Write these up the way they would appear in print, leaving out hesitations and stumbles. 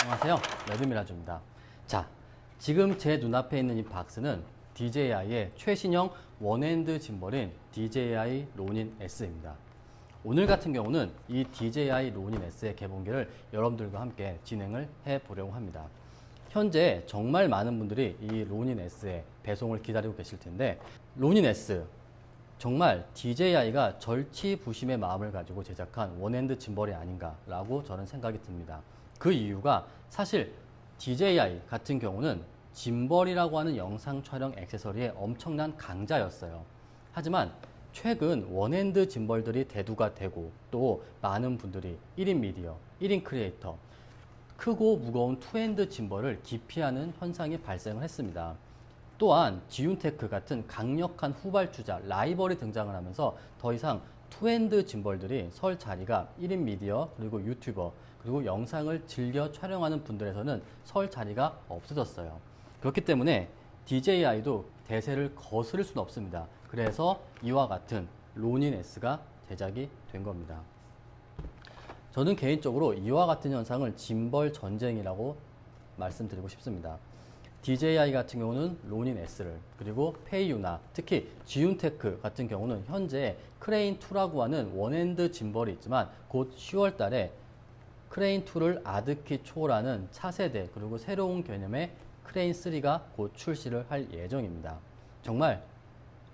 안녕하세요. 레드미라주입니다. 자, 지금 제 눈앞에 있는 이 박스는 DJI의 최신형 원핸드 짐벌인 DJI 로닌 S입니다. 오늘 같은 경우는 이 DJI 로닌 S의 개봉기를 여러분들과 함께 진행을 해보려고 합니다. 현재 정말 많은 분들이 이 로닌 S의 배송을 기다리고 계실 텐데, 로닌 S 정말 DJI가 절치부심의 마음을 가지고 제작한 원핸드 짐벌이 아닌가라고 저는 생각이 듭니다. 그 이유가 사실 DJI 같은 경우는 짐벌이라고 하는 영상 촬영 액세서리의 엄청난 강자였어요. 하지만 최근 원핸드 짐벌들이 대두가 되고 또 많은 분들이 1인 미디어, 1인 크리에이터, 크고 무거운 투핸드 짐벌을 기피하는 현상이 발생을 했습니다. 또한 지윤테크 같은 강력한 후발주자, 라이벌이 등장을 하면서 더 이상 투핸드 짐벌들이 설 자리가 1인 미디어, 그리고 유튜버, 그리고 영상을 즐겨 촬영하는 분들에서는 설 자리가 없어졌어요. 그렇기 때문에 DJI도 대세를 거스를 수는 없습니다. 그래서 이와 같은 로닌 S가 제작이 된 겁니다. 저는 개인적으로 이와 같은 현상을 짐벌 전쟁이라고 말씀드리고 싶습니다. DJI 같은 경우는 로닌 S를, 그리고 페이유나 특히 지윤테크 같은 경우는 현재 크레인2라고 하는 원핸드 짐벌이 있지만 곧 10월 달에 크레인2를 아득히 초월하는 차세대, 그리고 새로운 개념의 크레인3가 곧 출시를 할 예정입니다. 정말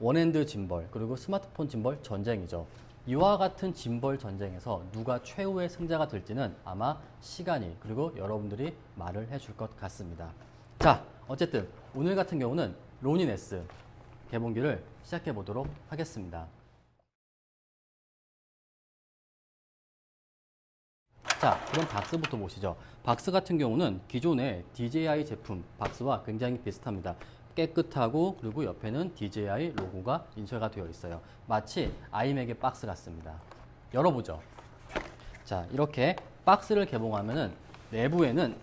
원핸드 짐벌, 그리고 스마트폰 짐벌 전쟁이죠. 이와 같은 짐벌 전쟁에서 누가 최후의 승자가 될지는 아마 시간이, 그리고 여러분들이 말을 해줄 것 같습니다. 자, 어쨌든 오늘 같은 경우는 로닌 S 개봉기를 시작해 보도록 하겠습니다. 자, 그럼 박스부터 보시죠. 박스 같은 경우는 기존의 DJI 제품 박스와 굉장히 비슷합니다. 깨끗하고, 그리고 옆에는 DJI 로고가 인쇄가 되어 있어요. 마치 아이맥의 박스 같습니다. 열어보죠. 자, 이렇게 박스를 개봉하면은 내부에는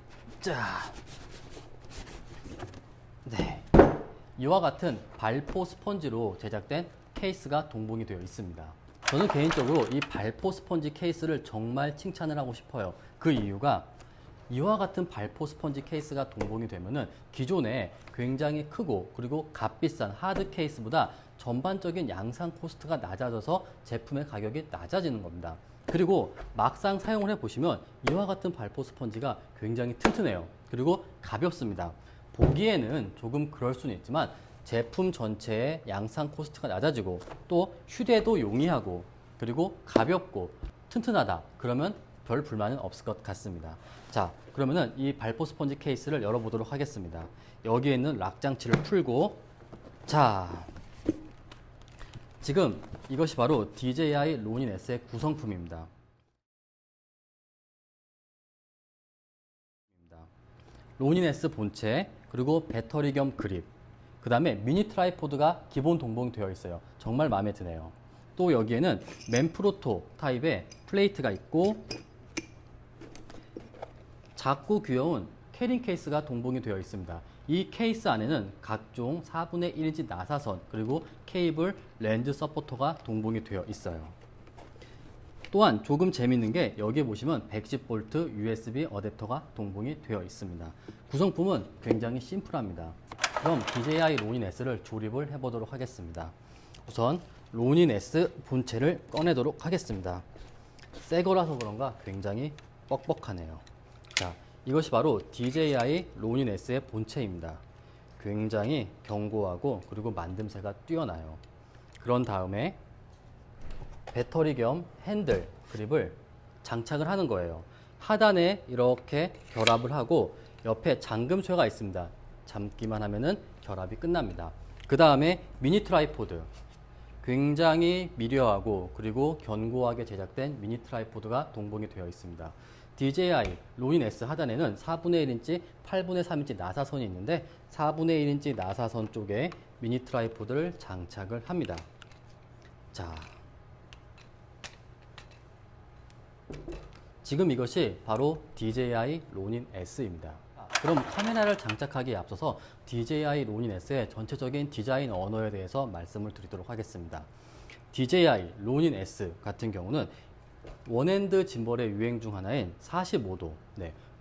이와 같은 발포 스펀지로 제작된 케이스가 동봉이 되어 있습니다. 저는 개인적으로 이 발포 스펀지 케이스를 정말 칭찬을 하고 싶어요. 그 이유가 이와 같은 발포 스펀지 케이스가 동봉이 되면은 기존에 굉장히 크고 그리고 값비싼 하드 케이스보다 전반적인 양산 코스트가 낮아져서 제품의 가격이 낮아지는 겁니다. 그리고 막상 사용을 해보시면 이와 같은 발포 스펀지가 굉장히 튼튼해요. 그리고 가볍습니다. 보기에는 조금 그럴 수는 있지만 제품 전체의 양산 코스트가 낮아지고 또 휴대도 용이하고 그리고 가볍고 튼튼하다. 그러면 별 불만은 없을 것 같습니다. 자, 그러면은 이 발포 스펀지 케이스를 열어보도록 하겠습니다. 여기에 있는 락 장치를 풀고, 자, 지금 이것이 바로 DJI 로닌 S의 구성품입니다. 로닌 S 본체, 그리고 배터리 겸 그립, 그 다음에 미니 트라이포드가 기본 동봉이 되어 있어요. 정말 마음에 드네요. 또 여기에는 맨프로토 타입의 플레이트가 있고 작고 귀여운 캐링 케이스가 동봉이 되어 있습니다. 이 케이스 안에는 각종 4분의 1인치 나사선, 그리고 케이블, 렌즈 서포터가 동봉이 되어 있어요. 또한 조금 재밌는 게 여기에 보시면 110V USB 어댑터가 동봉이 되어 있습니다. 구성품은 굉장히 심플합니다. 그럼 DJI 로닌 S를 조립을 해보도록 하겠습니다. 우선 로닌 S 본체를 꺼내도록 하겠습니다. 새 거라서 그런가 굉장히 뻑뻑하네요. 자, 이것이 바로 DJI 로닌 S의 본체입니다. 굉장히 견고하고 그리고 만듦새가 뛰어나요. 그런 다음에 배터리 겸 핸들 그립을 장착을 하는 거예요. 하단에 이렇게 결합을 하고 옆에 잠금쇠가 있습니다. 잠기만 하면은 결합이 끝납니다. 그 다음에 미니 트라이포드, 굉장히 미려하고 그리고 견고하게 제작된 미니 트라이포드가 동봉이 되어 있습니다. DJI 로닌 S 하단에는 4분의 1인치, 8분의 3인치 나사선이 있는데 4분의 1인치 나사선 쪽에 미니 트라이포드를 장착을 합니다. 자, 지금 이것이 바로 DJI 로닌 S입니다. 그럼 카메라를 장착하기에 앞서서 DJI 로닌 S의 전체적인 디자인 언어에 대해서 말씀을 드리도록 하겠습니다. DJI 로닌 S 같은 경우는 원핸드 짐벌의 유행 중 하나인 45도,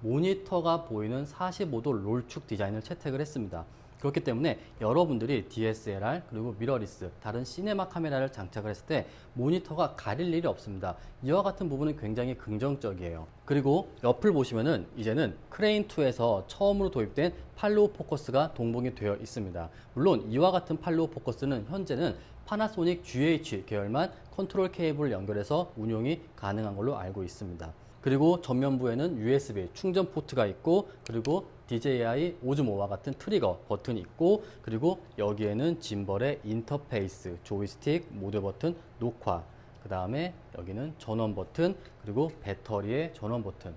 모니터가 보이는 45도 롤축 디자인을 채택을 했습니다. 그렇기 때문에 여러분들이 DSLR 그리고 미러리스, 다른 시네마 카메라를 장착을 했을 때 모니터가 가릴 일이 없습니다. 이와 같은 부분은 굉장히 긍정적이에요. 그리고 옆을 보시면은 이제는 크레인2에서 처음으로 도입된 팔로우 포커스가 동봉이 되어 있습니다. 물론 이와 같은 팔로우 포커스는 현재는 파나소닉 GH 계열만 컨트롤 케이블을 연결해서 운용이 가능한 걸로 알고 있습니다. 그리고 전면부에는 USB 충전 포트가 있고, 그리고 DJI 오즈모와 같은 트리거 버튼이 있고, 그리고 여기에는 짐벌의 인터페이스, 조이스틱, 모드 버튼, 녹화, 그 다음에 여기는 전원 버튼, 그리고 배터리의 전원 버튼,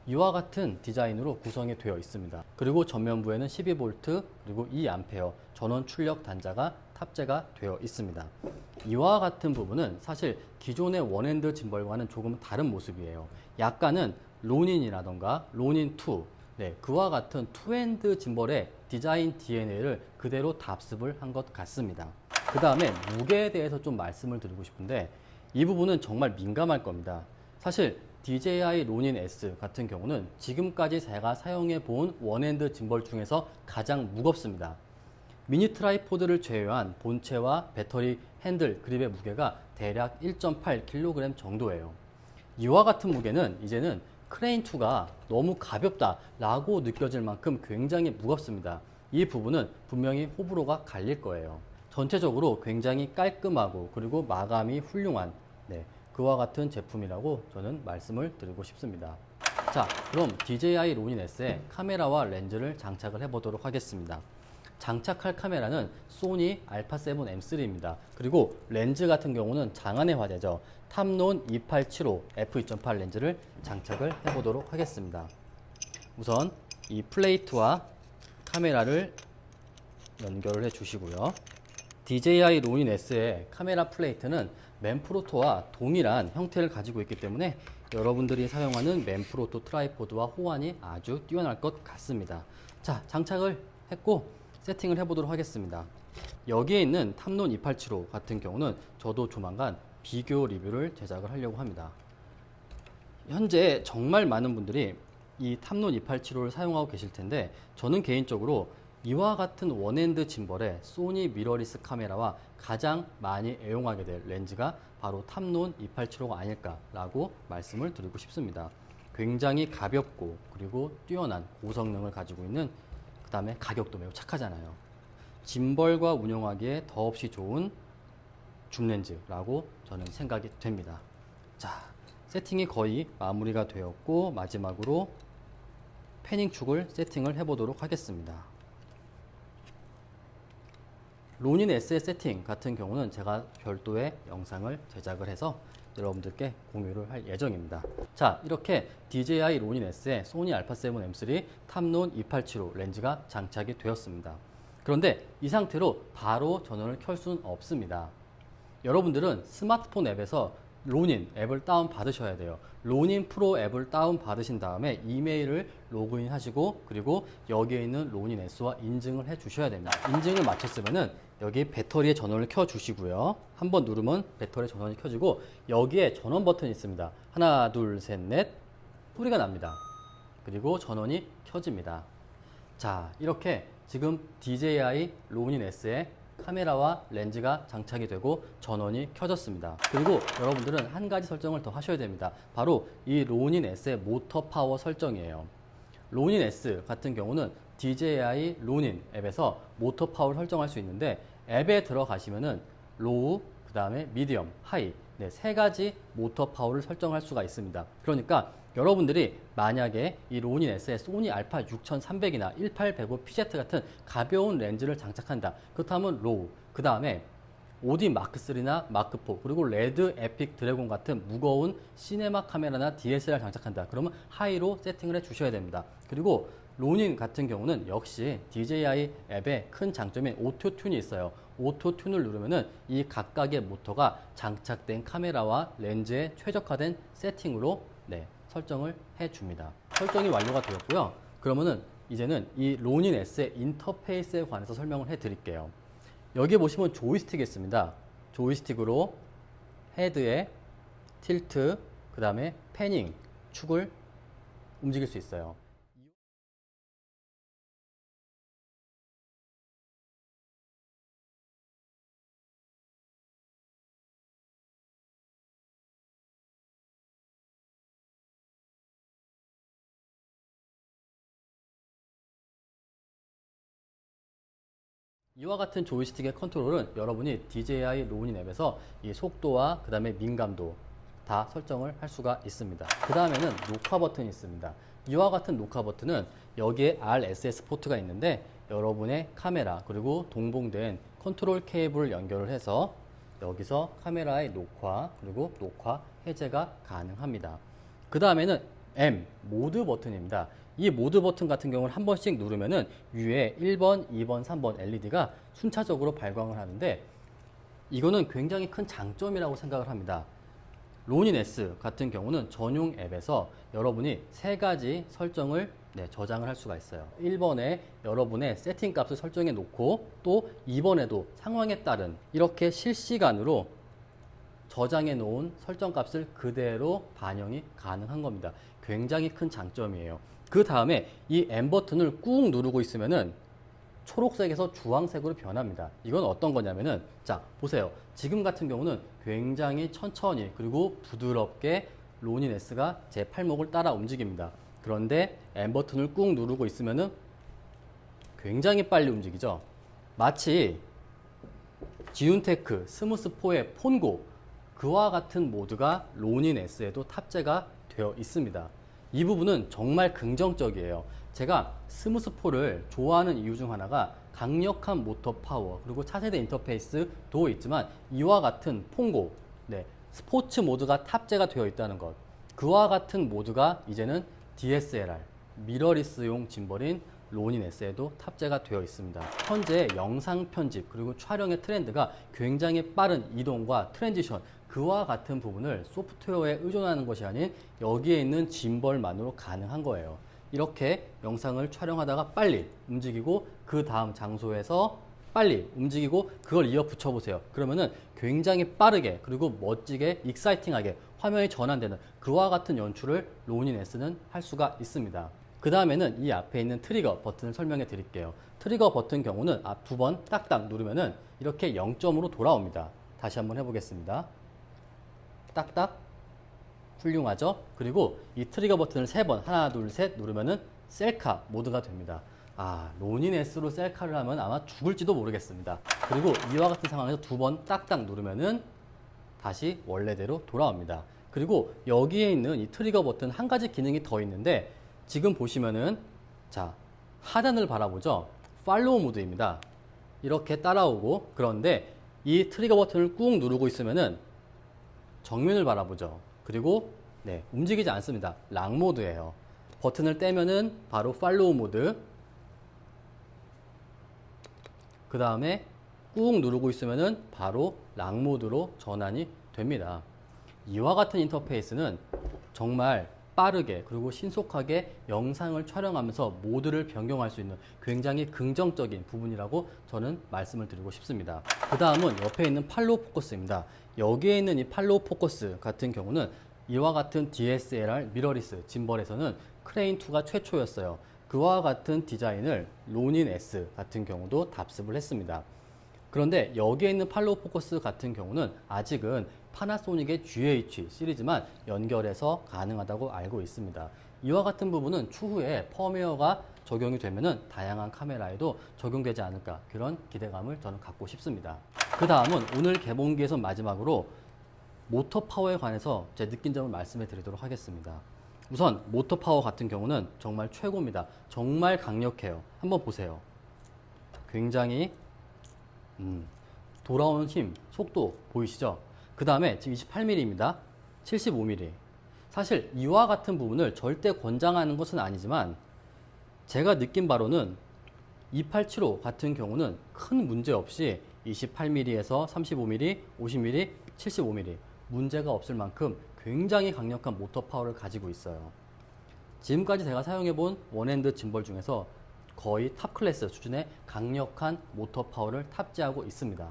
이와 같은 디자인으로 구성이 되어 있습니다. 그리고 전면부에는 12V 그리고 2A 전원 출력 단자가 탑재가 되어 있습니다. 이와 같은 부분은 사실 기존의 원핸드 짐벌과는 조금 다른 모습이에요. 약간은 로닌이라던가 로닌2, 그와 같은 투핸드 짐벌의 디자인 DNA를 그대로 답습을 한 것 같습니다. 그 다음에 무게에 대해서 좀 말씀을 드리고 싶은데, 이 부분은 정말 민감할 겁니다. 사실 DJI 로닌 S 같은 경우는 지금까지 제가 사용해 본 원핸드 짐벌 중에서 가장 무겁습니다. 미니 트라이포드를 제외한 본체와 배터리, 핸들, 그립의 무게가 대략 1.8kg 정도예요. 이와 같은 무게는 이제는 크레인2가 너무 가볍다라고 느껴질 만큼 굉장히 무겁습니다. 이 부분은 분명히 호불호가 갈릴 거예요. 전체적으로 굉장히 깔끔하고 그리고 마감이 훌륭한 그와 같은 제품이라고 저는 말씀을 드리고 싶습니다. 자, 그럼 DJI 로닌 S에 카메라와 렌즈를 장착을 해보도록 하겠습니다. 장착할 카메라는 소니 α7 M3입니다. 그리고 렌즈 같은 경우는 장안의 화제죠. 탐론 2875 f2.8 렌즈를 장착을 해보도록 하겠습니다. 우선 이 플레이트와 카메라를 연결을 해 주시고요. DJI 로닌 S의 카메라 플레이트는 맨프로토와 동일한 형태를 가지고 있기 때문에 여러분들이 사용하는 맨프로토 트라이포드와 호환이 아주 뛰어날 것 같습니다. 자, 장착을 했고 세팅을 해보도록 하겠습니다. 여기에 있는 탐론 2875 같은 경우는 저도 조만간 비교 리뷰를 제작을 하려고 합니다. 현재 정말 많은 분들이 이 탐론 2875를 사용하고 계실 텐데, 저는 개인적으로 이와 같은 원핸드 짐벌의 소니 미러리스 카메라와 가장 많이 애용하게 될 렌즈가 바로 탐론 2875가 아닐까라고 말씀을 드리고 싶습니다. 굉장히 가볍고 그리고 뛰어난 고성능을 가지고 있는, 그 다음에 가격도 매우 착하잖아요. 짐벌과 운용하기에 더없이 좋은 줌렌즈라고 저는 생각이 됩니다. 자, 세팅이 거의 마무리가 되었고 마지막으로 패닝 축을 세팅을 해보도록 하겠습니다. 로닌 S의 세팅 같은 경우는 제가 별도의 영상을 제작을 해서 여러분들께 공유를 할 예정입니다. 자, 이렇게 DJI 로닌 S의 소니 α7 M3 탐론 2875 렌즈가 장착이 되었습니다. 그런데 이 상태로 바로 전원을 켤 수는 없습니다. 여러분들은 스마트폰 앱에서 로닌 앱을 다운 받으셔야 돼요. 로닌 프로 앱을 다운 받으신 다음에 이메일을 로그인 하시고, 그리고 여기에 있는 로닌 S와 인증을 해 주셔야 됩니다. 인증을 마쳤으면은 여기 배터리에 전원을 켜 주시고요. 한번 누르면 배터리 전원이 켜지고, 여기에 전원 버튼이 있습니다. 하나, 둘, 셋, 넷. 소리가 납니다. 그리고 전원이 켜집니다. 자, 이렇게 지금 DJI 로닌 S의 카메라와 렌즈가 장착이 되고 전원이 켜졌습니다. 그리고 여러분들은 한 가지 설정을 더 하셔야 됩니다. 바로 이 로닌 S의 모터 파워 설정이에요. 로닌 S 같은 경우는 DJI 로닌 앱에서 모터 파워를 설정할 수 있는데, 앱에 들어가시면은 로우, 그 다음에 미디엄, 하이, 세 가지 모터 파워를 설정할 수가 있습니다. 그러니까 여러분들이 만약에 이 로닌 S의 소니 알파 6300이나 1805 PZ 같은 가벼운 렌즈를 장착한다. 그렇다면 로우, 그 다음에 오디 마크3나 마크4, 그리고 레드 에픽 드래곤 같은 무거운 시네마 카메라나 DSLR 장착한다. 그러면 하이로 세팅을 해 주셔야 됩니다. 그리고 로닌 같은 경우는 역시 DJI 앱의 큰 장점인 오토 튠이 있어요. 오토 튠을 누르면은 이 각각의 모터가 장착된 카메라와 렌즈에 최적화된 세팅으로 설정을 해 줍니다. 설정이 완료가 되었고요. 그러면은 이제는 이 로닌 S의 인터페이스에 관해서 설명을 해 드릴게요. 여기 보시면 조이스틱이 있습니다. 조이스틱으로 헤드에 틸트, 그 다음에 패닝, 축을 움직일 수 있어요. 이와 같은 조이스틱의 컨트롤은 여러분이 DJI 로닌 앱에서 이 속도와 그 다음에 민감도 다 설정을 할 수가 있습니다. 그 다음에는 녹화 버튼이 있습니다. 이와 같은 녹화 버튼은 여기에 RSS 포트가 있는데 여러분의 카메라 그리고 동봉된 컨트롤 케이블을 연결을 해서 여기서 카메라의 녹화 그리고 녹화 해제가 가능합니다. 그 다음에는 M 모드 버튼입니다. 이 모드 버튼 같은 경우는 한 번씩 누르면은 위에 1번, 2번, 3번 LED가 순차적으로 발광을 하는데 이거는 굉장히 큰 장점이라고 생각을 합니다. 로닌 S 같은 경우는 전용 앱에서 여러분이 세 가지 설정을 저장을 할 수가 있어요. 1번에 여러분의 세팅 값을 설정해 놓고 또 2번에도 상황에 따른 이렇게 실시간으로 저장해 놓은 설정 값을 그대로 반영이 가능한 겁니다. 굉장히 큰 장점이에요. 그 다음에 이 M 버튼을 꾹 누르고 있으면은 초록색에서 주황색으로 변합니다. 이건 어떤 거냐면은 자 보세요. 지금 같은 경우는 굉장히 천천히 그리고 부드럽게 로닌 S가 제 팔목을 따라 움직입니다. 그런데 M 버튼을 꾹 누르고 있으면은 굉장히 빨리 움직이죠. 마치 지운테크 스무스4의 폰고 그와 같은 모드가 로닌 S에도 탑재가 되어 있습니다. 이 부분은 정말 긍정적이에요. 제가 스무스4를 좋아하는 이유 중 하나가 강력한 모터 파워 그리고 차세대 인터페이스도 있지만 이와 같은 폰고 스포츠 모드가 탑재가 되어 있다는 것. 그와 같은 모드가 이제는 DSLR 미러리스용 짐벌인 로닌 S에도 탑재가 되어 있습니다. 현재 영상 편집 그리고 촬영의 트렌드가 굉장히 빠른 이동과 트랜지션 그와 같은 부분을 소프트웨어에 의존하는 것이 아닌 여기에 있는 짐벌만으로 가능한 거예요. 이렇게 영상을 촬영하다가 빨리 움직이고 그 다음 장소에서 빨리 움직이고 그걸 이어 붙여보세요. 그러면은 굉장히 빠르게 그리고 멋지게 익사이팅하게 화면이 전환되는 그와 같은 연출을 로닌 S는 할 수가 있습니다. 그 다음에는 이 앞에 있는 트리거 버튼을 설명해 드릴게요. 트리거 버튼 경우는 앞 두 번 딱딱 누르면은 이렇게 0점으로 돌아옵니다. 다시 한번 해보겠습니다. 딱딱 훌륭하죠? 그리고 이 트리거 버튼을 세 번 하나 둘 셋 누르면은 셀카 모드가 됩니다. 로닌 S로 셀카를 하면 아마 죽을지도 모르겠습니다. 그리고 이와 같은 상황에서 두 번 딱딱 누르면은 다시 원래대로 돌아옵니다. 그리고 여기에 있는 이 트리거 버튼 한 가지 기능이 더 있는데 지금 보시면은 자 하단을 바라보죠. 팔로우 모드입니다. 이렇게 따라오고 그런데 이 트리거 버튼을 꾹 누르고 있으면은 정면을 바라보죠. 그리고 움직이지 않습니다. 락 모드예요. 버튼을 떼면은 바로 팔로우 모드. 그 다음에 꾹 누르고 있으면은 바로 락 모드로 전환이 됩니다. 이와 같은 인터페이스는 정말 빠르게 그리고 신속하게 영상을 촬영하면서 모드를 변경할 수 있는 굉장히 긍정적인 부분이라고 저는 말씀을 드리고 싶습니다. 그 다음은 옆에 있는 팔로우 포커스입니다. 여기에 있는 이 팔로우 포커스 같은 경우는 이와 같은 DSLR 미러리스 짐벌에서는 크레인2가 최초였어요. 그와 같은 디자인을 로닌 S 같은 경우도 답습을 했습니다. 그런데 여기에 있는 팔로우 포커스 같은 경우는 아직은 파나소닉의 GH 시리즈만 연결해서 가능하다고 알고 있습니다. 이와 같은 부분은 추후에 펌웨어가 적용이 되면은 다양한 카메라에도 적용되지 않을까 그런 기대감을 저는 갖고 싶습니다. 그 다음은 오늘 개봉기에서 마지막으로 모터 파워에 관해서 제 느낀 점을 말씀해 드리도록 하겠습니다. 우선 모터 파워 같은 경우는 정말 최고입니다. 정말 강력해요. 한번 보세요. 굉장히 돌아오는 힘, 속도 보이시죠? 그 다음에 지금 28mm입니다. 75mm. 사실 이와 같은 부분을 절대 권장하는 것은 아니지만 제가 느낀 바로는 2875 같은 경우는 큰 문제 없이 28mm에서 35mm, 50mm, 75mm 문제가 없을 만큼 굉장히 강력한 모터 파워를 가지고 있어요. 지금까지 제가 사용해본 원핸드 짐벌 중에서 거의 탑 클래스 수준의 강력한 모터 파워를 탑재하고 있습니다.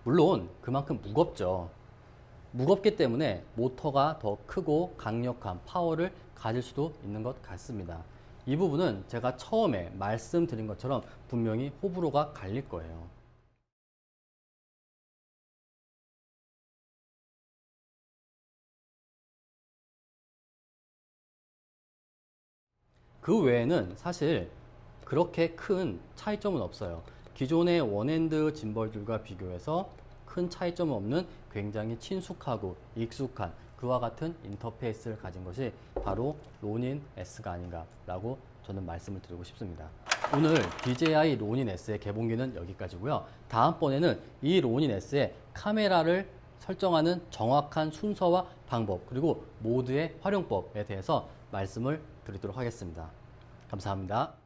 물론 그만큼 무겁죠. 무겁기 때문에 모터가 더 크고 강력한 파워를 가질 수도 있는 것 같습니다. 이 부분은 제가 처음에 말씀드린 것처럼 분명히 호불호가 갈릴 거예요. 그 외에는 사실 그렇게 큰 차이점은 없어요. 기존의 원핸드 짐벌들과 비교해서 큰 차이점 없는 굉장히 친숙하고 익숙한 그와 같은 인터페이스를 가진 것이 바로 로닌 S가 아닌가라고 저는 말씀을 드리고 싶습니다. 오늘 DJI 로닌 S의 개봉기는 여기까지고요. 다음번에는 이 로닌 S의 카메라를 설정하는 정확한 순서와 방법, 그리고 모드의 활용법에 대해서 말씀을 드리도록 하겠습니다. 감사합니다.